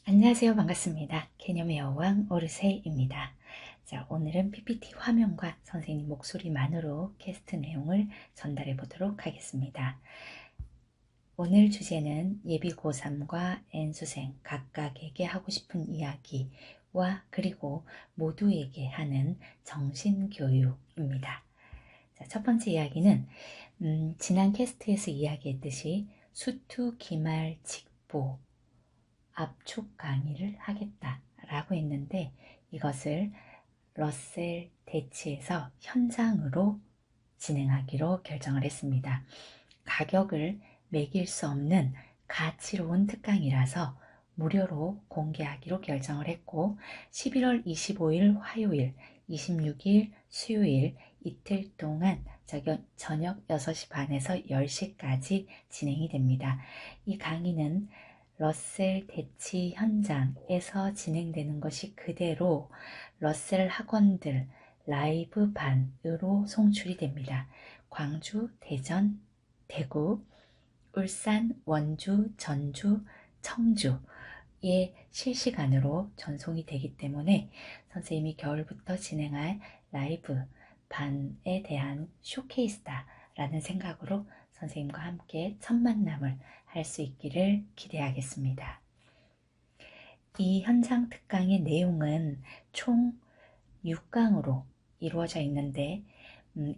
안녕하세요. 반갑습니다. 개념의 여왕 오르세입니다. 자, 오늘은 PPT 화면과 선생님 목소리만으로 캐스트 내용을 전달해 보도록 하겠습니다. 오늘 주제는 예비 고3과 N수생 각각에게 하고 싶은 이야기와 그리고 모두에게 하는 정신교육입니다. 자, 첫 번째 이야기는 지난 캐스트에서 이야기했듯이 수투, 기말, 직보 압축 강의를 하겠다라고 했는데 이것을 러셀 대치에서 현장으로 진행하기로 결정을 했습니다. 가격을 매길 수 없는 가치로운 특강이라서 무료로 공개하기로 결정을 했고 11월 25일 화요일, 26일 수요일 이틀 동안 저녁 6시 반에서 10시까지 진행이 됩니다. 이 강의는 러셀 대치 현장에서 진행되는 것이 그대로 러셀 학원들 라이브 반으로 송출이 됩니다. 광주, 대전, 대구, 울산, 원주, 전주, 청주에 실시간으로 전송이 되기 때문에 선생님이 겨울부터 진행할 라이브 반에 대한 쇼케이스다 라는 생각으로 선생님과 함께 첫 만남을 할 수 있기를 기대하겠습니다. 이 현장 특강의 내용은 총 6강으로 이루어져 있는데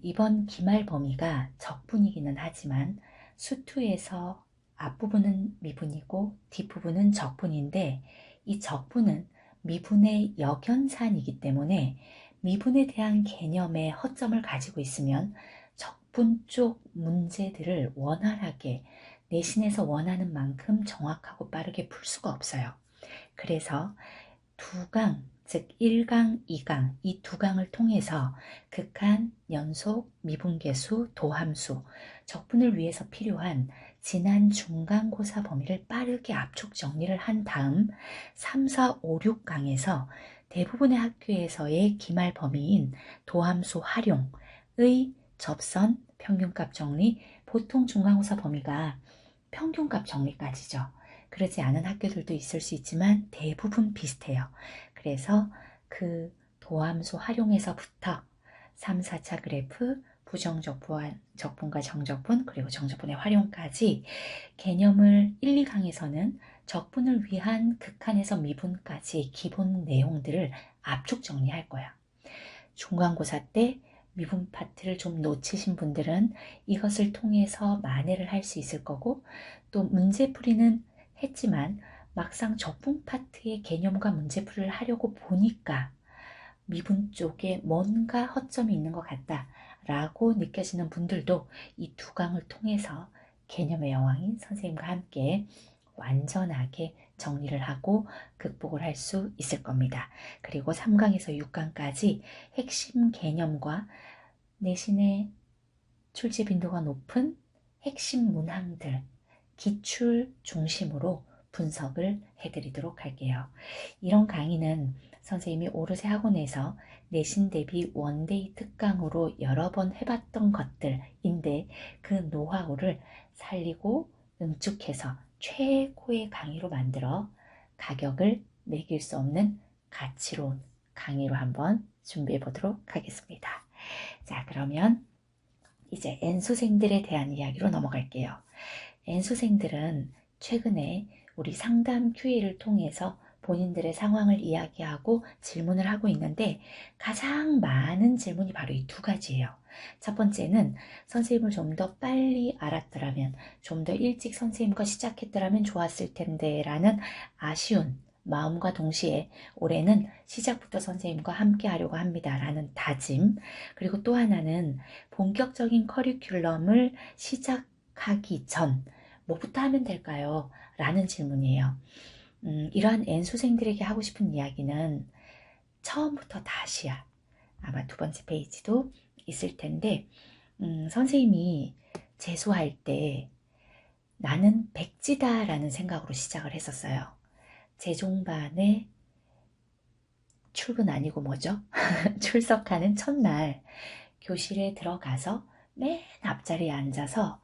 이번 기말 범위가 적분이기는 하지만 수투에서 앞부분은 미분이고 뒷부분은 적분인데 이 적분은 미분의 역연산이기 때문에 미분에 대한 개념의 허점을 가지고 있으면 적분 쪽 문제들을 원활하게 내신에서 원하는 만큼 정확하고 빠르게 풀 수가 없어요. 그래서 두 강, 즉 1강, 2강 이 두 강을 통해서 극한, 연속, 미분계수, 도함수, 적분을 위해서 필요한 지난 중간고사 범위를 빠르게 압축 정리를 한 다음 3, 4, 5, 6강에서 대부분의 학교에서의 기말 범위인 도함수 활용의 접선, 평균값 정리, 보통 중간고사 범위가 평균값 정리까지죠. 그러지 않은 학교들도 있을 수 있지만 대부분 비슷해요. 그래서 그 도함수 활용에서부터 3, 4차 그래프, 부정적분과 정적분, 그리고 정적분의 활용까지 개념을 1, 2강에서는 적분을 위한 극한에서 미분까지 기본 내용들을 압축 정리할 거야. 중간고사 때 미분 파트를 좀 놓치신 분들은 이것을 통해서 만회를 할 수 있을 거고 또 문제풀이는 했지만 막상 적분 파트의 개념과 문제풀이를 하려고 보니까 미분 쪽에 뭔가 허점이 있는 것 같다 라고 느껴지는 분들도 이 두 강을 통해서 개념의 여왕인 선생님과 함께 완전하게 정리를 하고 극복을 할 수 있을 겁니다. 그리고 3강에서 6강까지 핵심 개념과 내신의 출제 빈도가 높은 핵심 문항들, 기출 중심으로 분석을 해드리도록 할게요. 이런 강의는 선생님이 오르세 학원에서 내신 대비 원데이 특강으로 여러 번 해봤던 것들인데 그 노하우를 살리고 응축해서 최고의 강의로 만들어 가격을 매길 수 없는 가치로운 강의로 한번 준비해 보도록 하겠습니다. 자, 그러면 이제 N수생들에 대한 이야기로 넘어갈게요. N수생들은 최근에 우리 상담 QA를 통해서 본인들의 상황을 이야기하고 질문을 하고 있는데 가장 많은 질문이 바로 이 두 가지예요. 첫 번째는 선생님을 좀 더 빨리 알았더라면, 좀 더 일찍 선생님과 시작했더라면 좋았을 텐데 라는 아쉬운 마음과 동시에 올해는 시작부터 선생님과 함께 하려고 합니다 라는 다짐, 그리고 또 하나는 본격적인 커리큘럼을 시작하기 전 뭐부터 하면 될까요? 라는 질문이에요. 이러한 N수생들에게 하고 싶은 이야기는 처음부터 다시야. 아마 두 번째 페이지도 있을 텐데 선생님이 재수할 때 나는 백지다 라는 생각으로 시작을 했었어요. 재종반에 출근 아니고 뭐죠? 출석하는 첫날 교실에 들어가서 맨 앞자리에 앉아서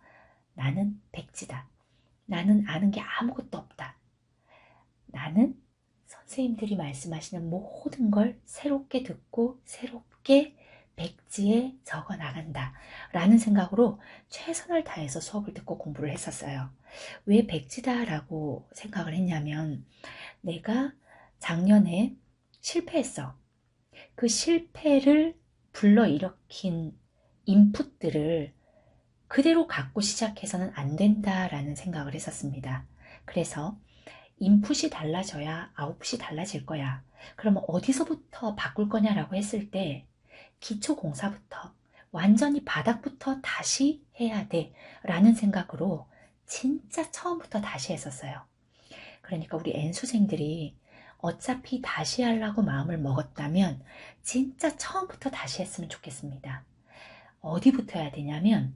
나는 백지다. 나는 아는 게 아무것도 없다. 나는 선생님들이 말씀하시는 모든 걸 새롭게 듣고 새롭게 백지에 적어 나간다 라는 생각으로 최선을 다해서 수업을 듣고 공부를 했었어요. 왜 백지다 라고 생각을 했냐면, 내가 작년에 실패했어. 그 실패를 불러일으킨 인풋들을 그대로 갖고 시작해서는 안 된다라는 생각을 했었습니다. 그래서 인풋이 달라져야 아웃풋이 달라질 거야. 그러면 어디서부터 바꿀 거냐라고 했을 때 기초공사부터, 완전히 바닥부터 다시 해야 돼 라는 생각으로 진짜 처음부터 다시 했었어요. 그러니까 우리 N수생들이 어차피 다시 하려고 마음을 먹었다면 진짜 처음부터 다시 했으면 좋겠습니다. 어디부터 해야 되냐면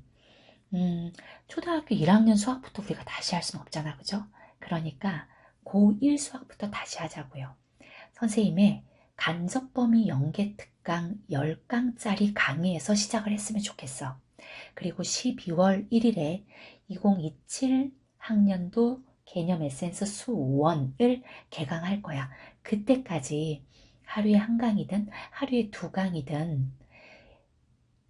초등학교 1학년 수학부터 우리가 다시 할 수는 없잖아, 그죠? 그러니까 고1 수학부터 다시 하자고요. 선생님의 간접범위 연계 특강 10강짜리 강의에서 시작을 했으면 좋겠어. 그리고 12월 1일에 2027 학년도 개념 에센스 수1을 개강할 거야. 그때까지 하루에 한 강이든 하루에 2강이든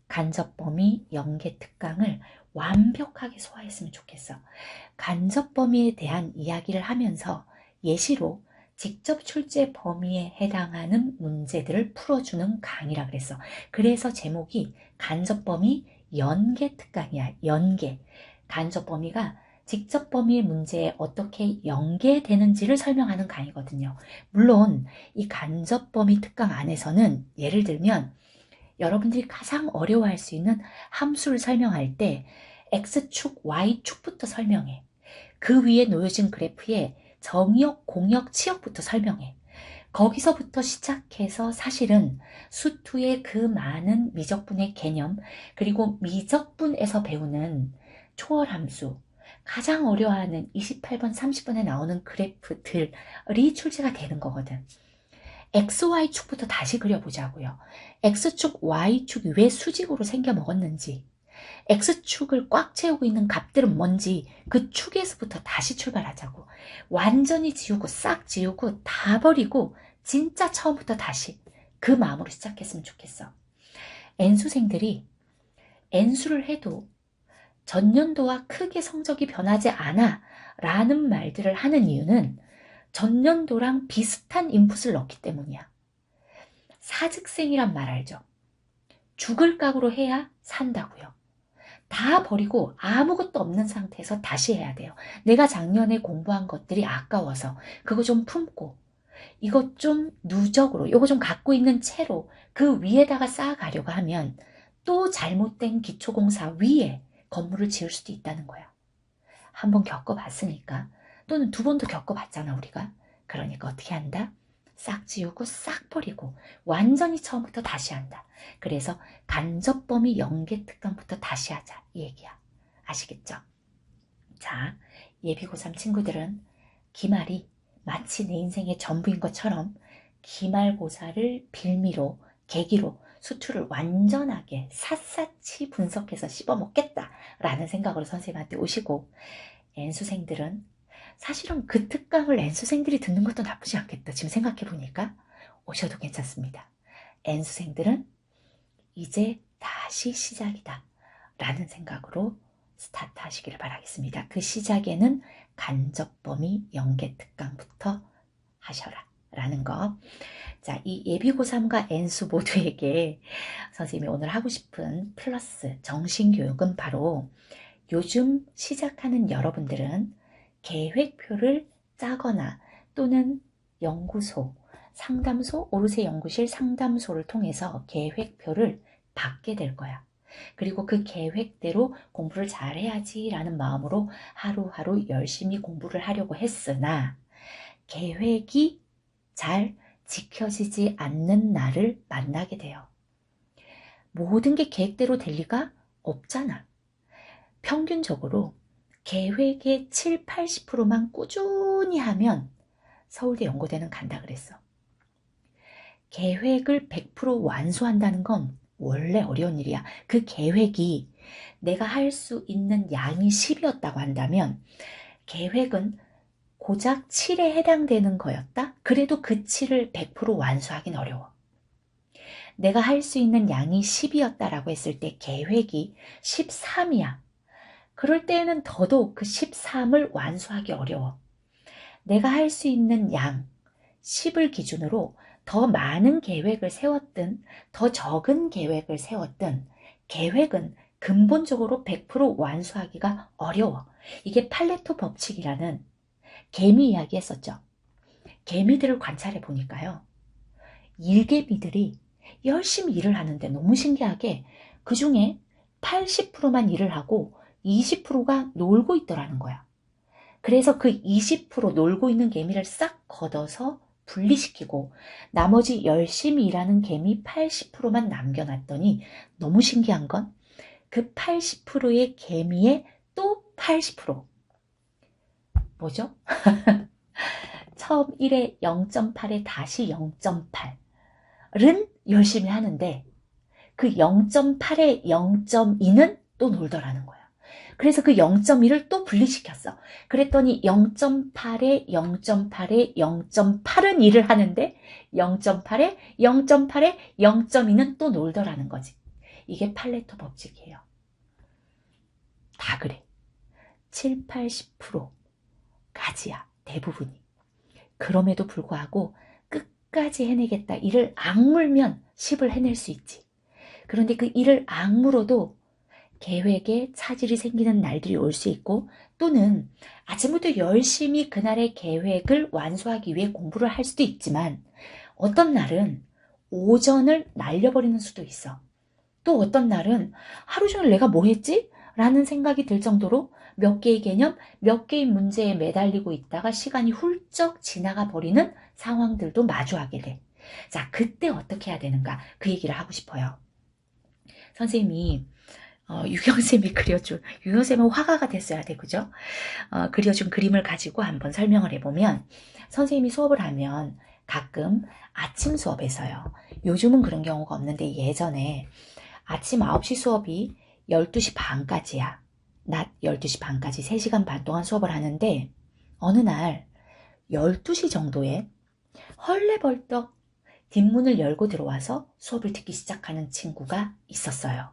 간접범위 연계 특강을 완벽하게 소화했으면 좋겠어. 간접범위에 대한 이야기를 하면서 예시로 직접 출제 범위에 해당하는 문제들을 풀어주는 강의라 그랬어. 그래서 제목이 간접범위 연계 특강이야. 연계. 간접범위가 직접 범위의 문제에 어떻게 연계되는지를 설명하는 강의거든요. 물론 이 간접범위 특강 안에서는 예를 들면 여러분들이 가장 어려워할 수 있는 함수를 설명할 때 X축, Y축부터 설명해. 그 위에 놓여진 그래프에 정의역, 공역, 치역부터 설명해. 거기서부터 시작해서 사실은 수2의 그 많은 미적분의 개념, 그리고 미적분에서 배우는 초월함수, 가장 어려워하는 28번, 30번에 나오는 그래프들이 출제가 되는 거거든. XY축부터 다시 그려보자고요. X축, Y축이 왜 수직으로 생겨 먹었는지, X축을 꽉 채우고 있는 값들은 뭔지 그 축에서부터 다시 출발하자고. 완전히 지우고 싹 지우고 다 버리고 진짜 처음부터 다시 그 마음으로 시작했으면 좋겠어. N수생들이 N수를 해도 전년도와 크게 성적이 변하지 않아 라는 말들을 하는 이유는 전년도랑 비슷한 인풋을 넣기 때문이야. 사직생이란 말 알죠? 죽을 각오로 해야 산다고요. 다 버리고 아무것도 없는 상태에서 다시 해야 돼요. 내가 작년에 공부한 것들이 아까워서 그거 좀 품고 이것 좀 누적으로 이거 좀 갖고 있는 채로 그 위에다가 쌓아가려고 하면 또 잘못된 기초공사 위에 건물을 지을 수도 있다는 거야. 한번 겪어봤으니까, 또는 2번도 겪어봤잖아 우리가. 그러니까 어떻게 한다? 싹 지우고 싹 버리고 완전히 처음부터 다시 한다. 그래서 간접범위 연계 특강부터 다시 하자 이 얘기야. 아시겠죠? 자, 예비 고3 친구들은 기말이 마치 내 인생의 전부인 것처럼 기말고사를 빌미로, 계기로 수투를 완전하게 샅샅이 분석해서 씹어먹겠다라는 생각으로 선생님한테 오시고, N수생들은 사실은 그 특강을 N수생들이 듣는 것도 나쁘지 않겠다. 지금 생각해보니까 오셔도 괜찮습니다. N수생들은 이제 다시 시작이다 라는 생각으로 스타트 하시기를 바라겠습니다. 그 시작에는 간접범위 연계 특강부터 하셔라 라는 거. 자, 이 예비고3과 N수 모두에게 선생님이 오늘 하고 싶은 플러스 정신교육은 바로, 요즘 시작하는 여러분들은 계획표를 짜거나 또는 연구소, 상담소, 오르세 연구실 상담소를 통해서 계획표를 받게 될 거야. 그리고 그 계획대로 공부를 잘해야지 라는 마음으로 하루하루 열심히 공부를 하려고 했으나 계획이 잘 지켜지지 않는 날을 만나게 돼요. 모든 게 계획대로 될 리가 없잖아. 평균적으로 계획의 7, 80%만 꾸준히 하면 서울대 연고대는 간다 그랬어. 계획을 100% 완수한다는 건 원래 어려운 일이야. 그 계획이 내가 할 수 있는 양이 10이었다고 한다면 계획은 고작 7에 해당되는 거였다? 그래도 그 7을 100% 완수하긴 어려워. 내가 할 수 있는 양이 10이었다라고 했을 때 계획이 13이야. 그럴 때에는 더더욱 그 13을 완수하기 어려워. 내가 할 수 있는 양 10을 기준으로 더 많은 계획을 세웠든 더 적은 계획을 세웠든 계획은 근본적으로 100% 완수하기가 어려워. 이게 팔레토 법칙이라는 개미 이야기 했었죠. 개미들을 관찰해 보니까요. 일개미들이 열심히 일을 하는데 너무 신기하게 그 중에 80%만 일을 하고 20%가 놀고 있더라는 거야. 그래서 그 20% 놀고 있는 개미를 싹 걷어서 분리시키고 나머지 열심히 일하는 개미 80%만 남겨놨더니 너무 신기한 건 그 80%의 개미의 또 80%. 뭐죠? 처음 1에 0.8에 다시 0.8은 열심히 하는데 그 0.8에 0.2는 또 놀더라는 거야. 그래서 그 0.1을 또 분리시켰어. 그랬더니 0.8에 0.8에 0.8은 일을 하는데 0.8에 0.8에 0.2는 또 놀더라는 거지. 이게 팔레토 법칙이에요. 다 그래. 7, 80%까지야. 대부분이. 그럼에도 불구하고 끝까지 해내겠다. 이를 악물면 10을 해낼 수 있지. 그런데 그 일을 악물어도 계획에 차질이 생기는 날들이 올 수 있고 또는 아침부터 열심히 그날의 계획을 완수하기 위해 공부를 할 수도 있지만 어떤 날은 오전을 날려버리는 수도 있어. 또 어떤 날은 하루 종일 내가 뭐 했지? 라는 생각이 들 정도로 몇 개의 개념, 몇 개의 문제에 매달리고 있다가 시간이 훌쩍 지나가 버리는 상황들도 마주하게 돼. 자, 그때 어떻게 해야 되는가? 그 얘기를 하고 싶어요. 선생님이 유경쌤이 그려준, 유경쌤은 화가가 됐어야 돼, 그죠? 그려준 그림을 가지고 한번 설명을 해보면 선생님이 수업을 하면 가끔 아침 수업에서요. 요즘은 그런 경우가 없는데 예전에 아침 9시 수업이 12시 반까지야. 낮 12시 반까지 3시간 반 동안 수업을 하는데 어느 날 12시 정도에 헐레벌떡 뒷문을 열고 들어와서 수업을 듣기 시작하는 친구가 있었어요.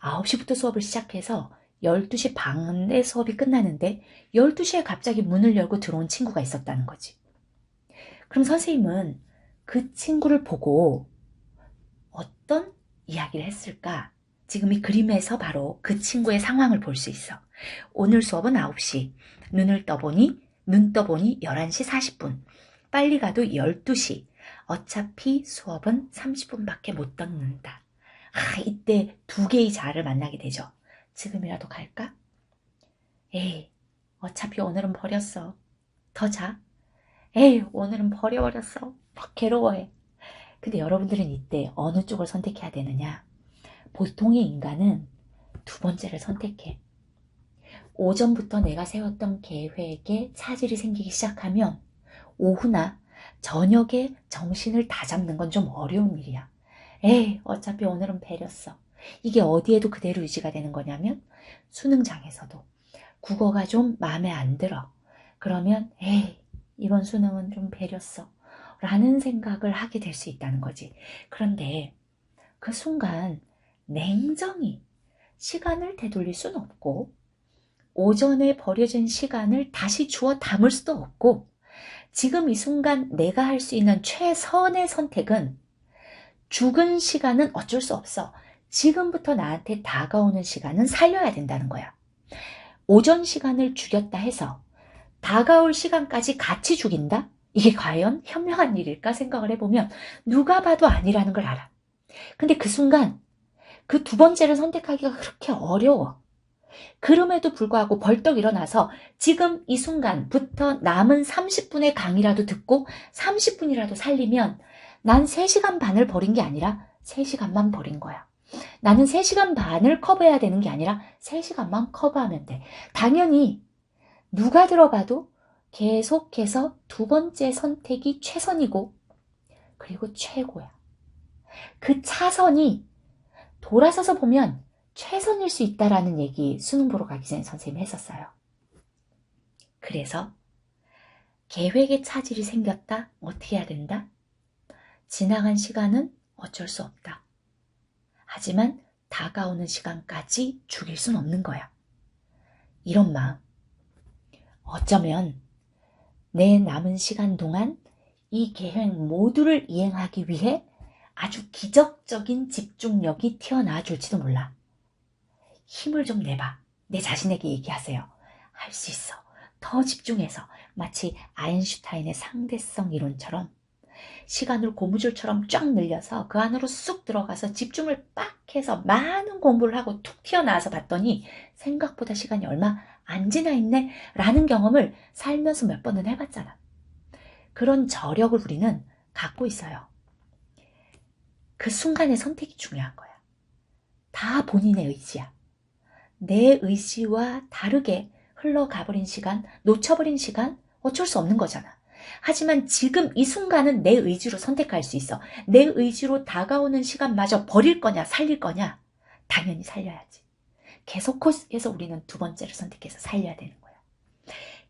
9시부터 수업을 시작해서 12시 반에 수업이 끝나는데 12시에 갑자기 문을 열고 들어온 친구가 있었다는 거지. 그럼 선생님은 그 친구를 보고 어떤 이야기를 했을까? 지금 이 그림에서 바로 그 친구의 상황을 볼 수 있어. 오늘 수업은 9시. 눈 떠보니 11시 40분. 빨리 가도 12시. 어차피 수업은 30분밖에 못 듣는다. 이때 두 개의 자아를 만나게 되죠. 지금이라도 갈까? 에이, 어차피 오늘은 버렸어. 더 자? 에이, 오늘은 버려버렸어. 막 괴로워해. 근데 여러분들은 이때 어느 쪽을 선택해야 되느냐? 보통의 인간은 두 번째를 선택해. 오전부터 내가 세웠던 계획에 차질이 생기기 시작하면 오후나 저녁에 정신을 다잡는 건 좀 어려운 일이야. 에이, 어차피 오늘은 배렸어. 이게 어디에도 그대로 유지가 되는 거냐면 수능장에서도 국어가 좀 마음에 안 들어. 그러면 에이, 이번 수능은 좀 배렸어. 라는 생각을 하게 될 수 있다는 거지. 그런데 그 순간 냉정히 시간을 되돌릴 수는 없고 오전에 버려진 시간을 다시 주워 담을 수도 없고 지금 이 순간 내가 할 수 있는 최선의 선택은 죽은 시간은 어쩔 수 없어. 지금부터 나한테 다가오는 시간은 살려야 된다는 거야. 오전 시간을 죽였다 해서 다가올 시간까지 같이 죽인다? 이게 과연 현명한 일일까 생각을 해보면 누가 봐도 아니라는 걸 알아. 근데 그 순간 그 두 번째를 선택하기가 그렇게 어려워. 그럼에도 불구하고 벌떡 일어나서 지금 이 순간부터 남은 30분의 강의라도 듣고 30분이라도 살리면 난 3시간 반을 버린 게 아니라 3시간만 버린 거야. 나는 3시간 반을 커버해야 되는 게 아니라 3시간만 커버하면 돼. 당연히 누가 들어봐도 계속해서 두 번째 선택이 최선이고 그리고 최고야. 그 차선이 돌아서서 보면 최선일 수 있다라는 얘기 수능 보러 가기 전에 선생님이 했었어요. 그래서 계획에 차질이 생겼다? 어떻게 해야 된다? 지나간 시간은 어쩔 수 없다. 하지만 다가오는 시간까지 죽일 순 없는 거야. 이런 마음. 어쩌면 내 남은 시간 동안 이 계획 모두를 이행하기 위해 아주 기적적인 집중력이 튀어나와 줄지도 몰라. 힘을 좀 내봐. 내 자신에게 얘기하세요. 할 수 있어. 더 집중해서 마치 아인슈타인의 상대성 이론처럼 시간을 고무줄처럼 쫙 늘려서 그 안으로 쑥 들어가서 집중을 빡 해서 많은 공부를 하고 툭 튀어나와서 봤더니 생각보다 시간이 얼마 안 지나 있네 라는 경험을 살면서 몇 번은 해봤잖아. 그런 저력을 우리는 갖고 있어요. 그 순간의 선택이 중요한 거야. 다 본인의 의지야. 내 의지와 다르게 흘러가버린 시간, 놓쳐버린 시간 어쩔 수 없는 거잖아. 하지만 지금 이 순간은 내 의지로 선택할 수 있어. 내 의지로 다가오는 시간마저 버릴 거냐 살릴 거냐? 당연히 살려야지. 계속해서 우리는 두 번째를 선택해서 살려야 되는 거야.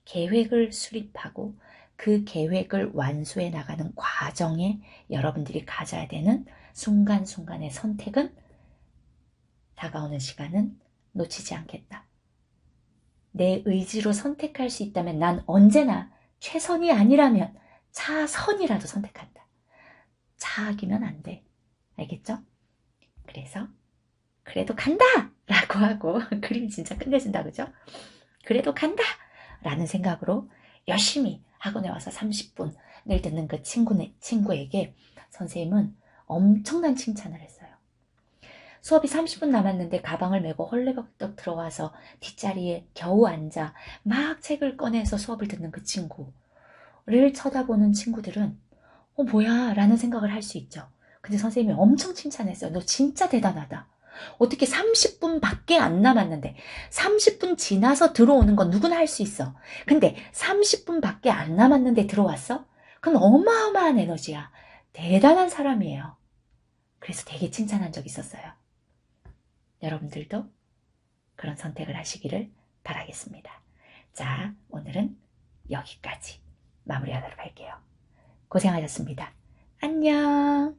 계획을 수립하고 그 계획을 완수해 나가는 과정에 여러분들이 가져야 되는 순간순간의 선택은 다가오는 시간은 놓치지 않겠다. 내 의지로 선택할 수 있다면 난 언제나 최선이 아니라면 차선이라도 선택한다. 차악이면 안 돼. 알겠죠? 그래서 그래도 간다! 라고 하고 그림 진짜 끝내준다 그죠? 그래도 간다! 라는 생각으로 열심히 학원에 와서 30분을 듣는 그 친구에게 선생님은 엄청난 칭찬을 했어요. 수업이 30분 남았는데 가방을 메고 헐레벌떡 들어와서 뒷자리에 겨우 앉아 막 책을 꺼내서 수업을 듣는 그 친구를 쳐다보는 친구들은 뭐야 라는 생각을 할 수 있죠. 근데 선생님이 엄청 칭찬했어요. 너 진짜 대단하다. 어떻게 30분 밖에 안 남았는데 30분 지나서 들어오는 건 누구나 할 수 있어. 근데 30분 밖에 안 남았는데 들어왔어? 그건 어마어마한 에너지야. 대단한 사람이에요. 그래서 되게 칭찬한 적이 있었어요. 여러분들도 그런 선택을 하시기를 바라겠습니다. 자, 오늘은 여기까지 마무리하도록 할게요. 고생하셨습니다. 안녕.